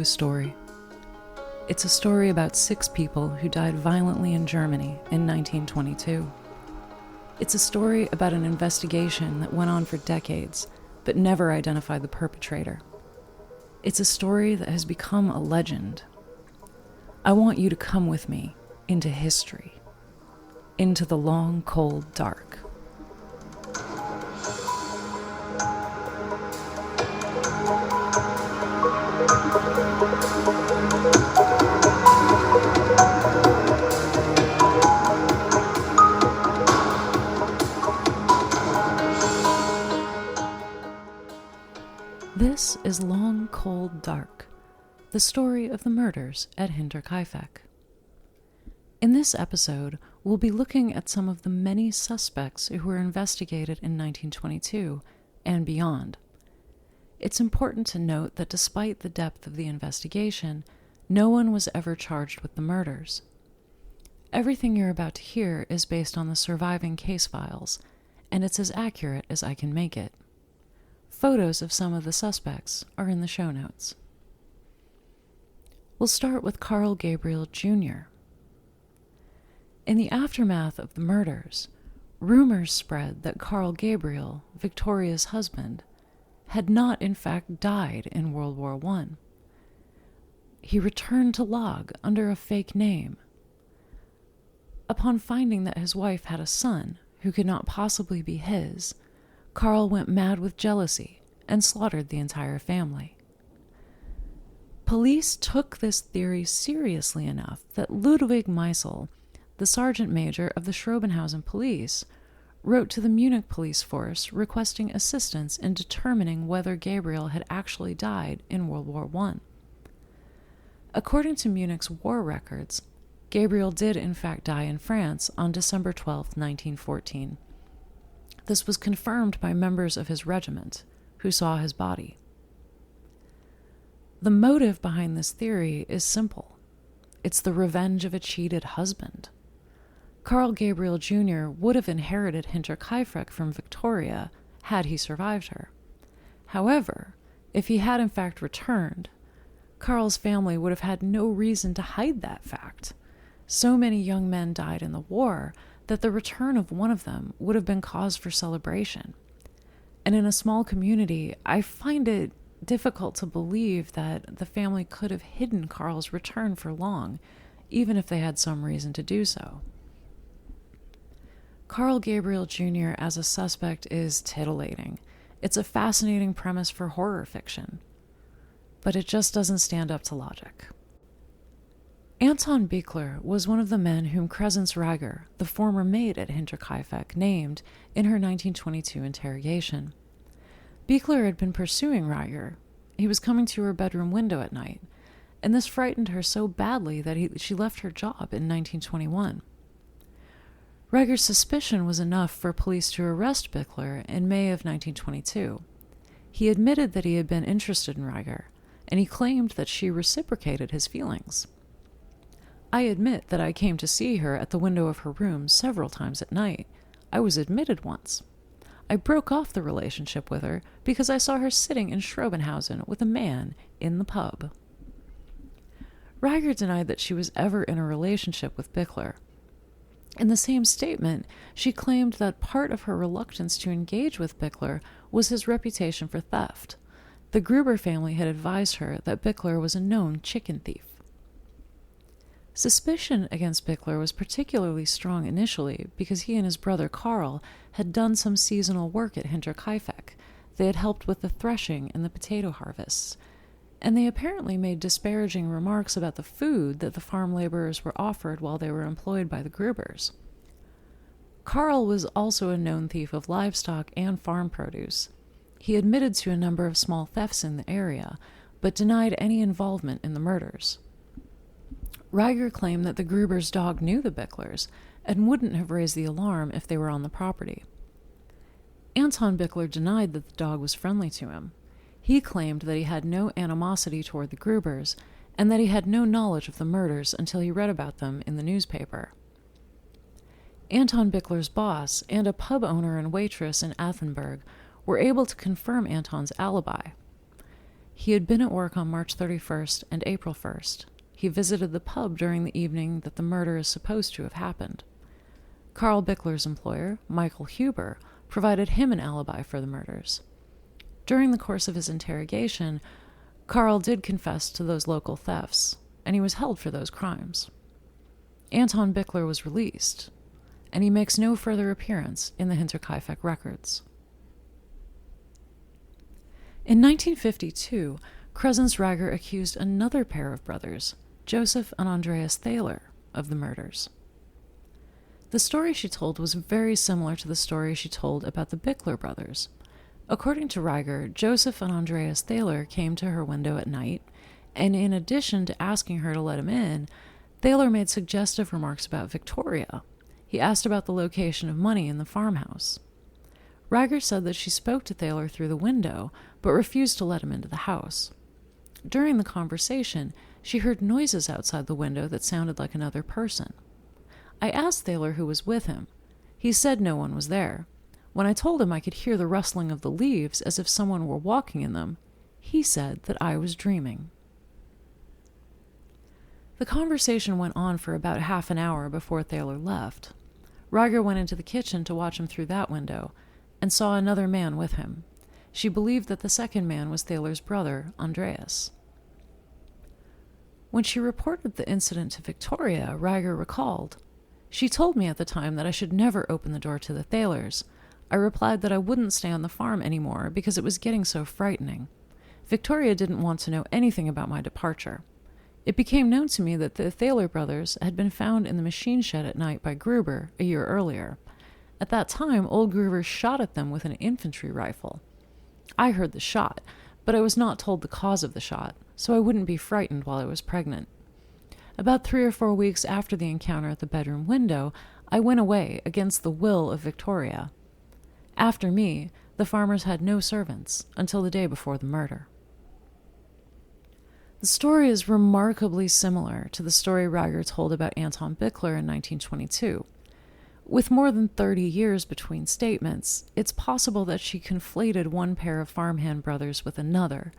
story. It's a story about 6 people who died violently in Germany in 1922. It's a story about an investigation that went on for decades, but never identified the perpetrator. It's a story that has become a legend. I want you to come with me into history, into the long, cold dark. This is Long, Cold Dark, the story of the murders at Hinterkaifeck. In this episode, we'll be looking at some of the many suspects who were investigated in 1922 and beyond. It's important to note that despite the depth of the investigation, no one was ever charged with the murders. Everything you're about to hear is based on the surviving case files, and it's as accurate as I can make it. Photos of some of the suspects are in the show notes. We'll start with Carl Gabriel Jr. In the aftermath of the murders, rumors spread that Carl Gabriel, Victoria's husband, had not in fact died in World War I. He returned to Log under a fake name. Upon finding that his wife had a son who could not possibly be his, Carl went mad with jealousy and slaughtered the entire family. Police took this theory seriously enough that Ludwig Meisel, the sergeant major of the Schrobenhausen police, wrote to the Munich police force requesting assistance in determining whether Gabriel had actually died in World War I. According to Munich's war records, Gabriel did in fact die in France on December 12, 1914. This was confirmed by members of his regiment, who saw his body. The motive behind this theory is simple. It's the revenge of a cheated husband. Carl Gabriel Jr. would have inherited Hinterkaifeck from Victoria had he survived her. However, if he had in fact returned, Carl's family would have had no reason to hide that fact. So many young men died in the war that the return of one of them would have been cause for celebration. And in a small community, I find it difficult to believe that the family could have hidden Carl's return for long, even if they had some reason to do so. Carl Gabriel Jr. as a suspect is titillating. It's a fascinating premise for horror fiction, but it just doesn't stand up to logic. Anton Bichler was one of the men whom Crescence Reiger, the former maid at Hinterkaifeck, named in her 1922 interrogation. Bichler had been pursuing Reiger. He was coming to her bedroom window at night, and this frightened her so badly that she left her job in 1921. Reiger's suspicion was enough for police to arrest Bichler in May of 1922. He admitted that he had been interested in Reiger, and he claimed that she reciprocated his feelings. I admit that I came to see her at the window of her room several times at night. I was admitted once. I broke off the relationship with her because I saw her sitting in Schrobenhausen with a man in the pub. Reiger denied that she was ever in a relationship with Bichler. In the same statement, she claimed that part of her reluctance to engage with Bichler was his reputation for theft. The Gruber family had advised her that Bichler was a known chicken thief. Suspicion against Bichler was particularly strong initially because he and his brother Carl had done some seasonal work at Hinterkaifeck. They had helped with the threshing and the potato harvests, and they apparently made disparaging remarks about the food that the farm laborers were offered while they were employed by the Grubers. Carl was also a known thief of livestock and farm produce. He admitted to a number of small thefts in the area, but denied any involvement in the murders. Reiger claimed that the Gruber's dog knew the Bichlers and wouldn't have raised the alarm if they were on the property. Anton Bichler denied that the dog was friendly to him. He claimed that he had no animosity toward the Grubers and that he had no knowledge of the murders until he read about them in the newspaper. Anton Bichler's boss and a pub owner and waitress in Athenberg were able to confirm Anton's alibi. He had been at work on March 31st and April 1st. He visited the pub during the evening that the murder is supposed to have happened. Carl Bickler's employer, Michael Huber, provided him an alibi for the murders. During the course of his interrogation, Carl did confess to those local thefts, and he was held for those crimes. Anton Bickler was released, and he makes no further appearance in the Hinterkaifeck records. In 1952, Crescens Reiger accused another pair of brothers, Joseph and Andreas Thaler, of the murders. The story she told was very similar to the story she told about the Bickler brothers. According to Reiger, Joseph and Andreas Thaler came to her window at night, and in addition to asking her to let him in, Thaler made suggestive remarks about Victoria. He asked about the location of money in the farmhouse. Reiger said that she spoke to Thaler through the window, but refused to let him into the house. During the conversation, she heard noises outside the window that sounded like another person. I asked Thaler who was with him. He said no one was there. When I told him I could hear the rustling of the leaves as if someone were walking in them, he said that I was dreaming. The conversation went on for about half an hour before Thaler left. Reiger went into the kitchen to watch him through that window, and saw another man with him. She believed that the second man was Thaler's brother, Andreas. When she reported the incident to Victoria, Reiger recalled, "She told me at the time that I should never open the door to the Thalers. I replied that I wouldn't stay on the farm anymore because it was getting so frightening. Victoria didn't want to know anything about my departure. It became known to me that the Thaler brothers had been found in the machine shed at night by Gruber a year earlier. At that time, old Gruber shot at them with an infantry rifle. I heard the shot, but I was not told the cause of the shot, so I wouldn't be frightened while I was pregnant. About 3 or 4 weeks after the encounter at the bedroom window, I went away against the will of Victoria. After me, the farmers had no servants until the day before the murder." The story is remarkably similar to the story Reiger told about Anton Bickler in 1922. With more than 30 years between statements, it's possible that she conflated one pair of farmhand brothers with another.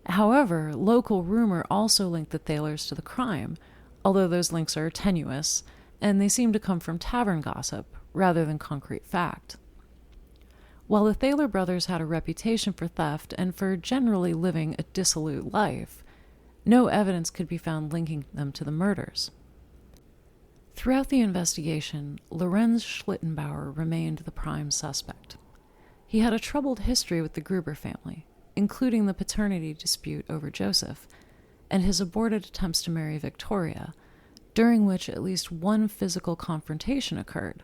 However, local rumor also linked the Thalers to the crime, although those links are tenuous, and they seem to come from tavern gossip rather than concrete fact. While the Thaler brothers had a reputation for theft and for generally living a dissolute life, no evidence could be found linking them to the murders. Throughout the investigation, Lorenz Schlittenbauer remained the prime suspect. He had a troubled history with the Gruber family, including the paternity dispute over Joseph, and his aborted attempts to marry Victoria, during which at least one physical confrontation occurred.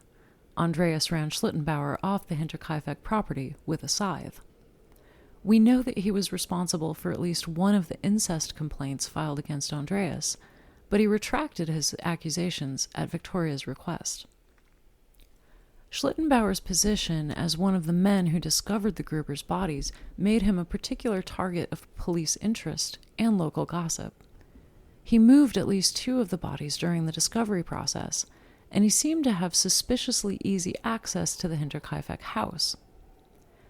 Andreas ran Schlittenbauer off the Hinterkaifeck property with a scythe. We know that he was responsible for at least one of the incest complaints filed against Andreas, but he retracted his accusations at Victoria's request. Schlittenbauer's position as one of the men who discovered the Gruber's bodies made him a particular target of police interest and local gossip. He moved at least 2 of the bodies during the discovery process, and he seemed to have suspiciously easy access to the Hinterkaifeck house.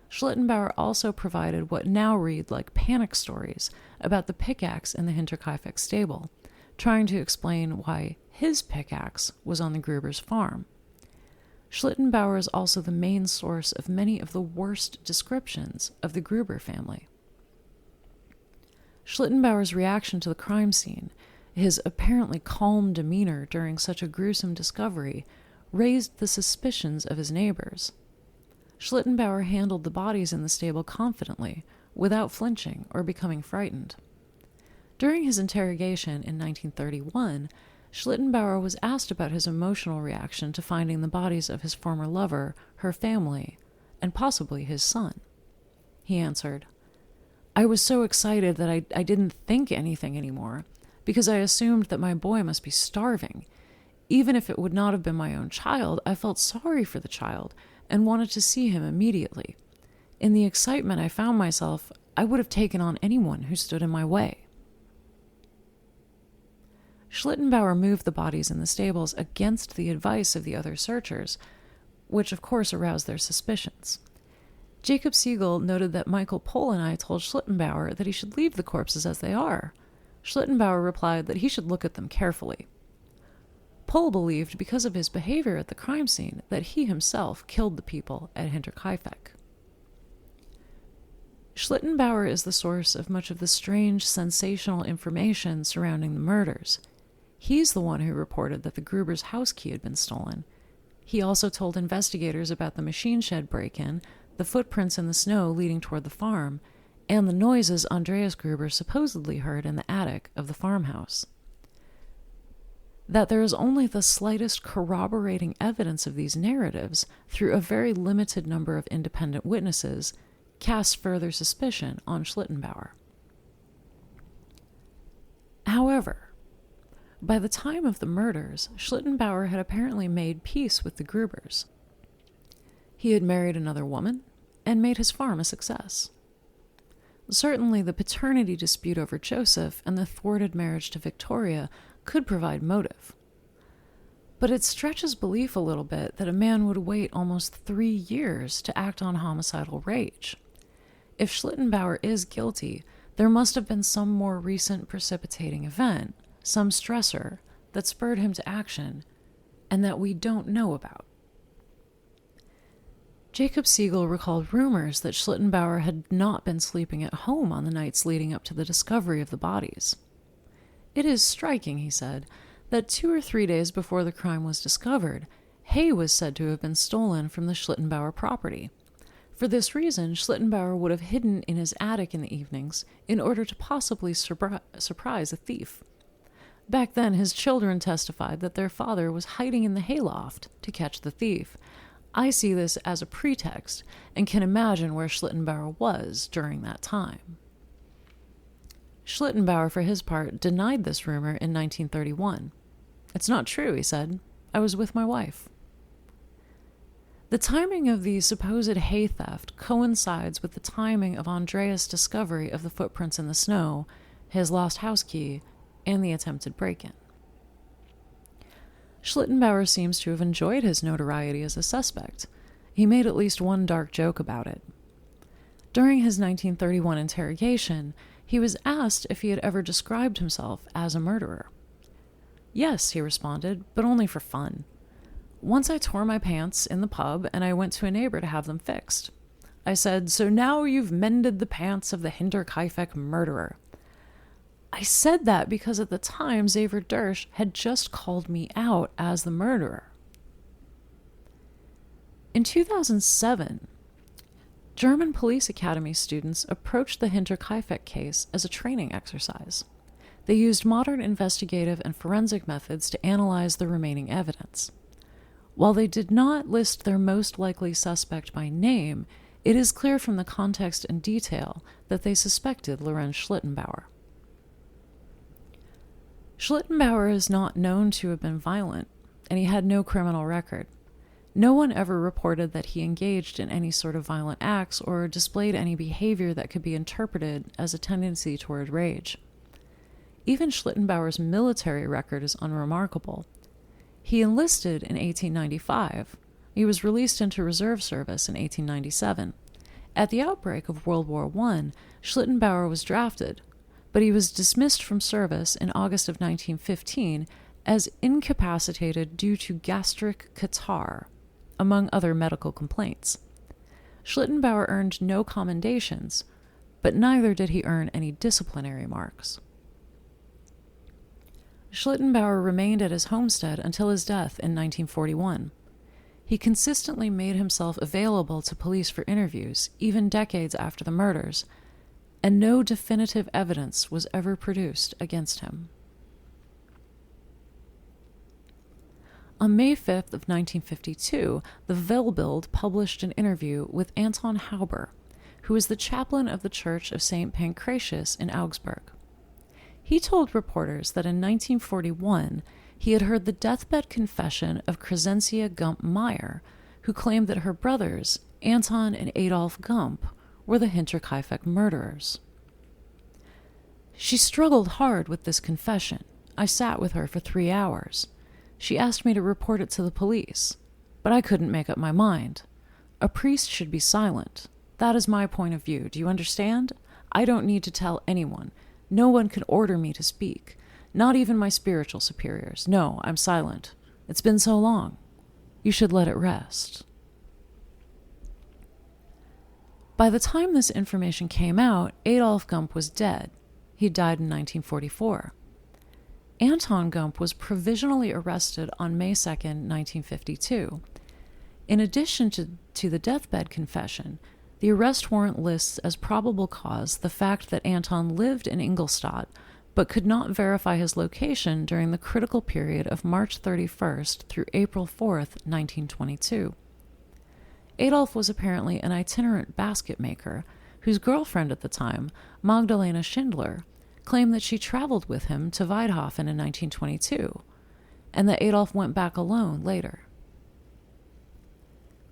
Schlittenbauer also provided what now read like panic stories about the pickaxe in the Hinterkaifeck stable, trying to explain why his pickaxe was on the Gruber's farm. Schlittenbauer is also the main source of many of the worst descriptions of the Gruber family. Schlittenbauer's reaction to the crime scene, his apparently calm demeanor during such a gruesome discovery, raised the suspicions of his neighbors. Schlittenbauer handled the bodies in the stable confidently, without flinching or becoming frightened. During his interrogation in 1931, Schlittenbauer was asked about his emotional reaction to finding the bodies of his former lover, her family, and possibly his son. He answered, "I was so excited that I didn't think anything anymore, because I assumed that my boy must be starving. Even if it would not have been my own child, I felt sorry for the child and wanted to see him immediately. In the excitement I found myself, I would have taken on anyone who stood in my way." Schlittenbauer moved the bodies in the stables against the advice of the other searchers, which of course aroused their suspicions. Jacob Siegel noted that Michael Pohl and I told Schlittenbauer that he should leave the corpses as they are. Schlittenbauer replied that he should look at them carefully. Pohl believed, because of his behavior at the crime scene, that he himself killed the people at Hinterkaifeck. Schlittenbauer is the source of much of the strange, sensational information surrounding the murders. He's the one who reported that the Gruber's house key had been stolen. He also told investigators about the machine shed break-in, the footprints in the snow leading toward the farm, and the noises Andreas Gruber supposedly heard in the attic of the farmhouse. That there is only the slightest corroborating evidence of these narratives through a very limited number of independent witnesses casts further suspicion on Schlittenbauer. However, by the time of the murders, Schlittenbauer had apparently made peace with the Grubers. He had married another woman and made his farm a success. Certainly the paternity dispute over Joseph and the thwarted marriage to Victoria could provide motive. But it stretches belief a little bit that a man would wait almost 3 years to act on homicidal rage. If Schlittenbauer is guilty, there must have been some more recent precipitating event, some stressor, that spurred him to action, and that we don't know about. Jacob Siegel recalled rumors that Schlittenbauer had not been sleeping at home on the nights leading up to the discovery of the bodies. It is striking, he said, that 2 or 3 days before the crime was discovered, hay was said to have been stolen from the Schlittenbauer property. For this reason, Schlittenbauer would have hidden in his attic in the evenings in order to possibly surprise a thief. Back then, his children testified that their father was hiding in the hayloft to catch the thief. I see this as a pretext and can imagine where Schlittenbauer was during that time. Schlittenbauer, for his part, denied this rumor in 1931. "It's not true," he said. "I was with my wife." The timing of the supposed hay theft coincides with the timing of Andreas' discovery of the footprints in the snow, his lost house key, and the attempted break-in. Schlittenbauer seems to have enjoyed his notoriety as a suspect. He made at least one dark joke about it. During his 1931 interrogation, he was asked if he had ever described himself as a murderer. "Yes," he responded, "but only for fun. Once I tore my pants in the pub and I went to a neighbor to have them fixed. I said, 'So now you've mended the pants of the Hinterkaifeck murderer.' I said that because at the time Xaver Dersch had just called me out as the murderer." In 2007, German police academy students approached the Hinterkaifeck case as a training exercise. They used modern investigative and forensic methods to analyze the remaining evidence. While they did not list their most likely suspect by name, it is clear from the context and detail that they suspected Lorenz Schlittenbauer. Schlittenbauer is not known to have been violent, and he had no criminal record. No one ever reported that he engaged in any sort of violent acts or displayed any behavior that could be interpreted as a tendency toward rage. Even Schlittenbauer's military record is unremarkable. He enlisted in 1895. He was released into reserve service in 1897. At the outbreak of World War I, Schlittenbauer was drafted, but he was dismissed from service in August of 1915 as incapacitated due to gastric catarrh, among other medical complaints. Schlittenbauer earned no commendations, but neither did he earn any disciplinary marks. Schlittenbauer remained at his homestead until his death in 1941. He consistently made himself available to police for interviews, even decades after the murders, and no definitive evidence was ever produced against him. On May 5th of 1952, the Weltbild published an interview with Anton Hauber, who was the chaplain of the Church of St. Pancratius in Augsburg. He told reporters that in 1941 he had heard the deathbed confession of Crescentia Gump Meyer, who claimed that her brothers, Anton and Adolf Gump, were the Hinterkaifeck murderers. "She struggled hard with this confession. I sat with her for 3 hours. She asked me to report it to the police, but I couldn't make up my mind. A priest should be silent. That is my point of view. Do you understand? I don't need to tell anyone. No one can order me to speak. Not even my spiritual superiors. No, I'm silent. It's been so long. You should let it rest. By the time this information came out, Adolf Gump was dead. He died in 1944. Anton Gump was provisionally arrested on May 2nd, 1952. In addition to the deathbed confession, the arrest warrant lists as probable cause the fact that Anton lived in Ingolstadt but could not verify his location during the critical period of March 31st through April 4th, 1922. Adolf was apparently an itinerant basket maker whose girlfriend at the time, Magdalena Schindler, claimed that she traveled with him to Weidhofen in 1922, and that Adolf went back alone later.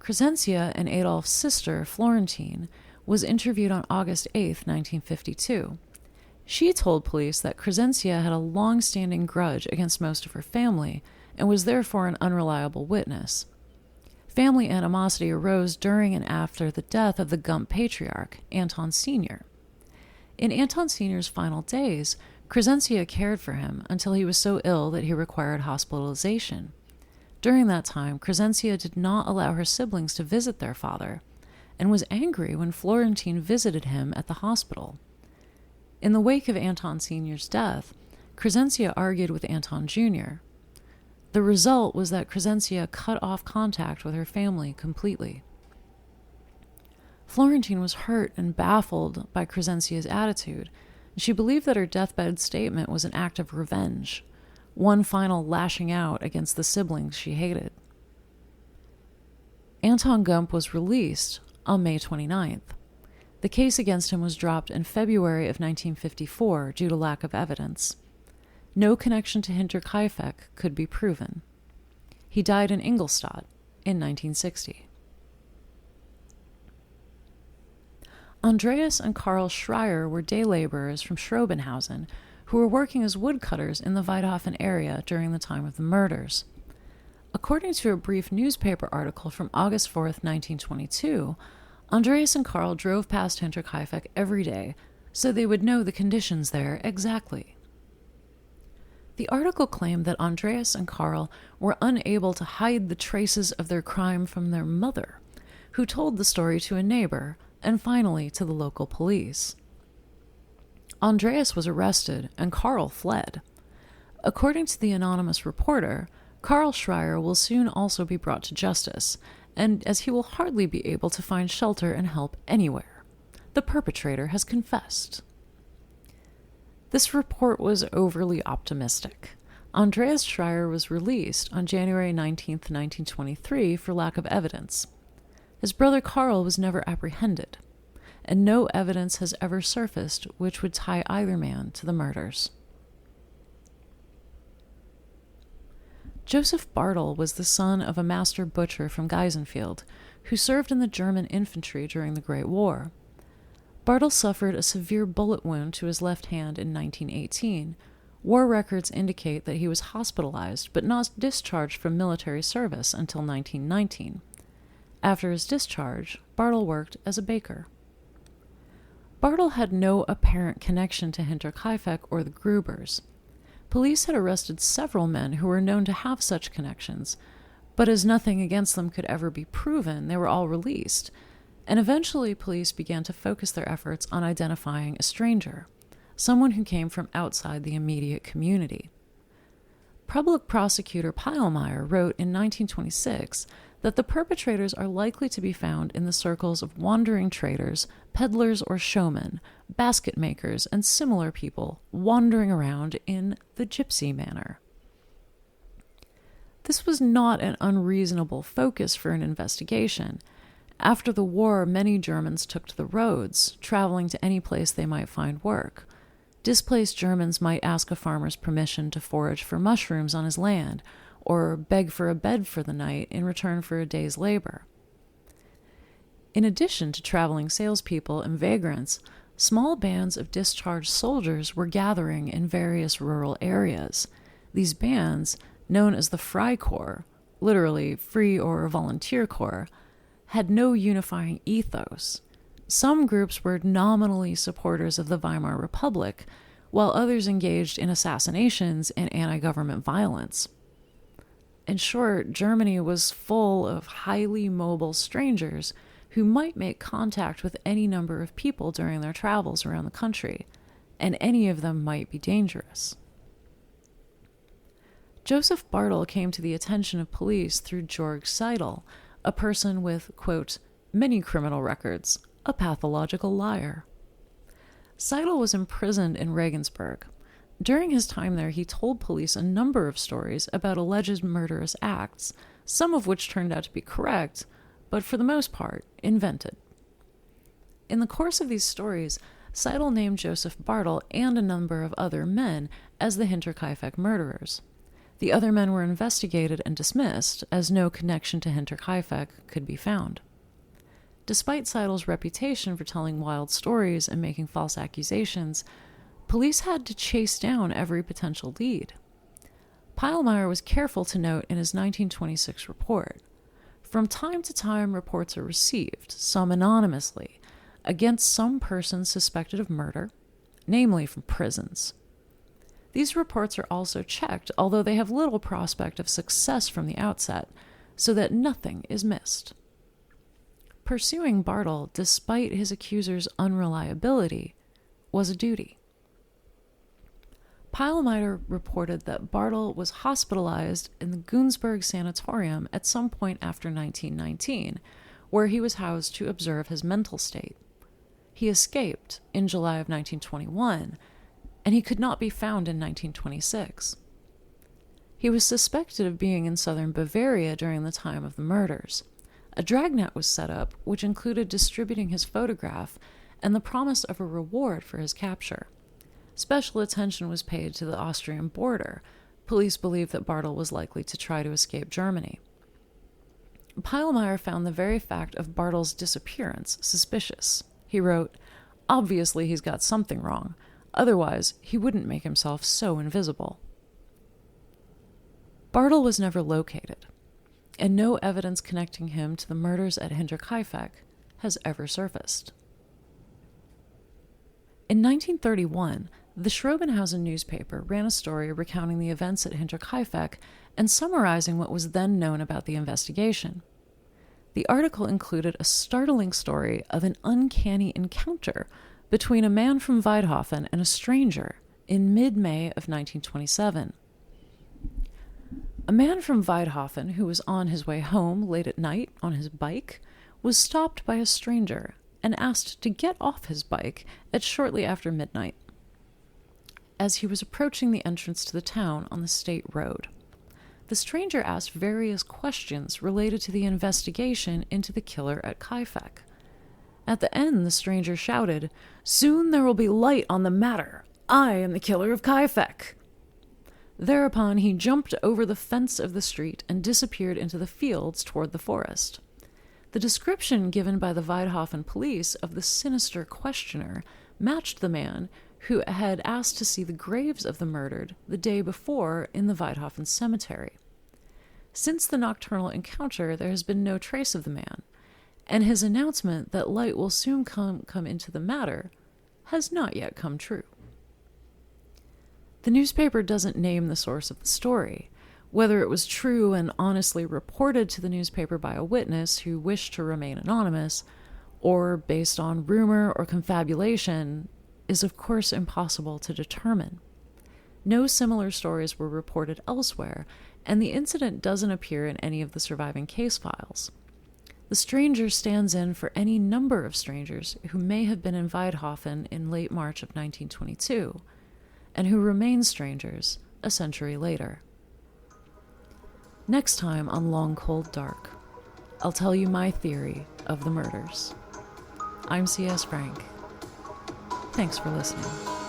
Crescentia and Adolf's sister, Florentine, was interviewed on August 8, 1952. She told police that Crescentia had a long-standing grudge against most of her family and was therefore an unreliable witness. Family animosity arose during and after the death of the Gump patriarch, Anton Sr. In Anton Sr.'s final days, Crescentia cared for him until he was so ill that he required hospitalization. During that time, Crescentia did not allow her siblings to visit their father, and was angry when Florentine visited him at the hospital. In the wake of Anton Sr.'s death, Crescentia argued with Anton Jr. The result was that Crescentia cut off contact with her family completely. Florentine was hurt and baffled by Crescentia's attitude, and she believed that her deathbed statement was an act of revenge, one final lashing out against the siblings she hated. Anton Gump was released on May 29th. The case against him was dropped in February of 1954 due to lack of evidence. No connection to Hinterkaifeck could be proven. He died in Ingolstadt in 1960. Andreas and Karl Schreier were day laborers from Schrobenhausen who were working as woodcutters in the Weidhofen area during the time of the murders. According to a brief newspaper article from August 4th, 1922, Andreas and Karl drove past Hinterkaifeck every day so they would know the conditions there exactly. The article claimed that Andreas and Karl were unable to hide the traces of their crime from their mother, who told the story to a neighbor and finally to the local police. Andreas was arrested and Karl fled. According to the anonymous reporter, Karl Schreier will soon also be brought to justice, and as he will hardly be able to find shelter and help anywhere. The perpetrator has confessed. This report was overly optimistic. Andreas Schreier was released on January 19, 1923 for lack of evidence. His brother Karl was never apprehended, and no evidence has ever surfaced which would tie either man to the murders. Joseph Bartel was the son of a master butcher from Geisenfeld, who served in the German infantry during the Great War. Bartel suffered a severe bullet wound to his left hand in 1918. War records indicate that he was hospitalized but not discharged from military service until 1919. After his discharge, Bartel worked as a baker. Bartel had no apparent connection to Hinterkaifeck or the Grubers. Police had arrested several men who were known to have such connections, but as nothing against them could ever be proven, they were all released, and eventually police began to focus their efforts on identifying a stranger, someone who came from outside the immediate community. Public prosecutor Peilmeyer wrote in 1926 that the perpetrators are likely to be found in the circles of wandering traders, peddlers or showmen, basket makers, and similar people wandering around in the gypsy manner. This was not an unreasonable focus for an investigation. After the war, many Germans took to the roads, traveling to any place they might find work. Displaced Germans might ask a farmer's permission to forage for mushrooms on his land, or beg for a bed for the night in return for a day's labor. In addition to traveling salespeople and vagrants, small bands of discharged soldiers were gathering in various rural areas. These bands, known as the Freikorps, literally free or volunteer corps, had no unifying ethos. Some groups were nominally supporters of the Weimar Republic, while others engaged in assassinations and anti-government violence. In short, Germany was full of highly mobile strangers who might make contact with any number of people during their travels around the country, and any of them might be dangerous. Joseph Bartel came to the attention of police through Georg Seidel, a person with, quote, many criminal records, a pathological liar. Seidel was imprisoned in Regensburg. During his time there, he told police a number of stories about alleged murderous acts, some of which turned out to be correct, but for the most part, invented. In the course of these stories, Seidel named Joseph Bartel and a number of other men as the Hinterkaifeck murderers. The other men were investigated and dismissed, as no connection to Hinterkaifeck could be found. Despite Seidel's reputation for telling wild stories and making false accusations, police had to chase down every potential lead. Peilmeyer was careful to note in his 1926 report, from time to time reports are received, some anonymously, against some persons suspected of murder, namely from prisons. These reports are also checked, although they have little prospect of success from the outset, so that nothing is missed. Pursuing Bartel, despite his accuser's unreliability, was a duty. Peilmeyer reported that Bartel was hospitalized in the Günzburg sanatorium at some point after 1919, where he was housed to observe his mental state. He escaped in July of 1921, and he could not be found in 1926. He was suspected of being in southern Bavaria during the time of the murders. A dragnet was set up, which included distributing his photograph and the promise of a reward for his capture. Special attention was paid to the Austrian border. Police believed that Bartel was likely to try to escape Germany. Peilmeyer found the very fact of Bartel's disappearance suspicious. He wrote, "Obviously he's got something wrong. Otherwise, he wouldn't make himself so invisible." Bartel was never located, and no evidence connecting him to the murders at Hinterkaifeck has ever surfaced. In 1931, the Schrobenhausen newspaper ran a story recounting the events at Hinterkaifeck and summarizing what was then known about the investigation. The article included a startling story of an uncanny encounter between a man from Weidhofen and a stranger in mid-May of 1927. A man from Weidhofen who was on his way home late at night on his bike was stopped by a stranger and asked to get off his bike at shortly after midnight, as he was approaching the entrance to the town on the state road. The stranger asked various questions related to the investigation into the killer at Kaifeck. At the end, the stranger shouted, "Soon there will be light on the matter. I am the killer of Kaifeck." Thereupon he jumped over the fence of the street and disappeared into the fields toward the forest. The description given by the Weidhofen police of the sinister questioner matched the man who had asked to see the graves of the murdered the day before in the Weidhofen cemetery. Since the nocturnal encounter, there has been no trace of the man, and his announcement that light will soon come into the matter has not yet come true. The newspaper doesn't name the source of the story, whether it was true and honestly reported to the newspaper by a witness who wished to remain anonymous, or based on rumor or confabulation, is of course impossible to determine. No similar stories were reported elsewhere, and the incident doesn't appear in any of the surviving case files. The stranger stands in for any number of strangers who may have been in Weidhofen in late March of 1922, and who remain strangers a century later. Next time on Long Cold Dark, I'll tell you my theory of the murders. I'm C.S. Frank. Thanks for listening.